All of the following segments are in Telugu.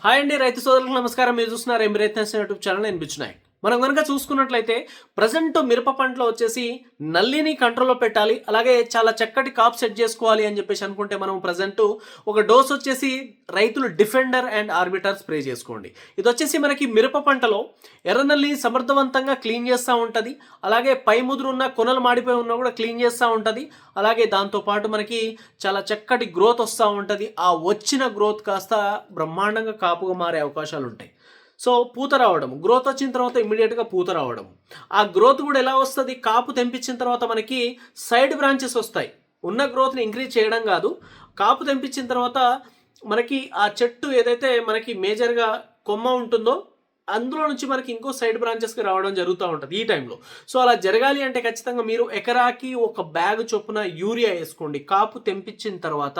హాయ్ అండి, రైతు సోదరులకు నమస్కారం. మీరు చూస్తున్నారు ఎంబ్రేత్నెస్ యూట్యూబ్ ఛానల్. నేను బిచ్చునాయక్. మనం కనుక చూసుకున్నట్లయితే ప్రజెంట్ మిరప పంటలో వచ్చేసి నల్లిని కంట్రోల్లో పెట్టాలి, అలాగే చాలా చక్కటి కాప్ సెట్ చేసుకోవాలి అని చెప్పేసి అనుకుంటే మనం ప్రజెంట్ ఒక డోస్ వచ్చేసి రైతులు డిఫెండర్ అండ్ ఆర్బిటర్ స్ప్రే చేసుకోండి. ఇది వచ్చేసి మనకి మిరప పంటలో ఎర్రనల్లి సమర్థవంతంగా క్లీన్ చేస్తూ ఉంటుంది, అలాగే పై ముదురు ఉన్న కొనలు మాడిపోయి ఉన్నా కూడా క్లీన్ చేస్తూ ఉంటుంది. అలాగే దాంతోపాటు మనకి చాలా చక్కటి గ్రోత్ వస్తూ ఉంటుంది. ఆ వచ్చిన గ్రోత్ కాస్త బ్రహ్మాండంగా కాపుగా మారే అవకాశాలు ఉంటాయి. సో పూత రావడం, గ్రోత్ వచ్చిన తర్వాత ఇమ్మీడియట్గా పూత రావడం. ఆ గ్రోత్ కూడా ఎలా వస్తుంది? కాపు తెంపించిన తర్వాత మనకి సైడ్ బ్రాంచెస్ వస్తాయి. ఉన్న గ్రోత్ని ఇంక్రీజ్ చేయడం కాదు, కాపు తెంపించిన తర్వాత మనకి ఆ చెట్టు ఏదైతే మనకి మేజర్గా కొమ్మ ఉంటుందో అందులో నుంచి మనకి ఇంకో సైడ్ బ్రాంచెస్కి రావడం జరుగుతూ ఉంటుంది ఈ టైంలో. సో అలా జరగాలి అంటే ఖచ్చితంగా మీరు ఎకరాకి ఒక బ్యాగ్ చొప్పున యూరియా వేసుకోండి కాపు తెంపించిన తర్వాత.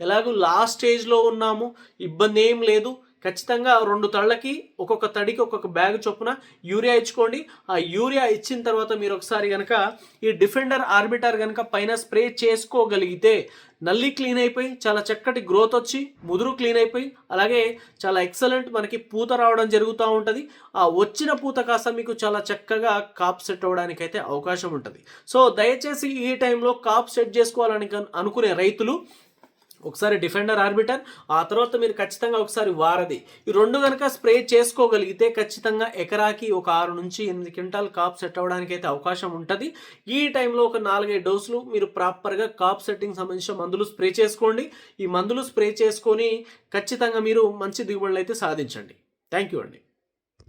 ఎలాగో లాస్ట్ స్టేజ్లో ఉన్నాము, ఇబ్బంది ఏం లేదు. ఖచ్చితంగా 2 తళ్ళకి ఒక్కొక్క తడికి ఒక్కొక్క బ్యాగ్ చొప్పున యూరియా ఇచ్చుకోండి. ఆ యూరియా ఇచ్చిన తర్వాత మీరు ఒకసారి కనుక ఈ డిఫెండర్ ఆర్బిటర్ కనుక పైన స్ప్రే చేసుకోగలిగితే నల్లి క్లీన్ అయిపోయి చాలా చక్కటి గ్రోత్ వచ్చి ముదురు క్లీన్ అయిపోయి అలాగే చాలా ఎక్సలెంట్ మనకి పూత రావడం జరుగుతూ ఉంటుంది. ఆ వచ్చిన పూత కాస్త మీకు చాలా చక్కగా కాప్ సెట్ అవ్వడానికి అయితే అవకాశం ఉంటుంది. సో దయచేసి ఈ టైంలో కాప్ సెట్ చేసుకోవాలని అనుకునే రైతులు ఒకసారి డిఫెండర్ ఆర్బిటర్, ఆ తర్వాత మీరు ఖచ్చితంగా ఒకసారి వారధి, ఈ 2 కనుక స్ప్రే చేసుకోగలిగితే ఖచ్చితంగా ఎకరాకి ఒక 6 నుంచి 8 క్వింటాల్ కాప్ సెట్ అవ్వడానికి అయితే అవకాశం ఉంటుంది. ఈ టైంలో ఒక 4-5 డోసులు మీరు ప్రాపర్గా కాప్ సెట్టింగ్ సంబంధించిన మందులు స్ప్రే చేసుకోండి. ఈ మందులు స్ప్రే చేసుకొని ఖచ్చితంగా మీరు మంచి దిగుబడులు అయితే సాధించండి. థ్యాంక్ యూ అండి.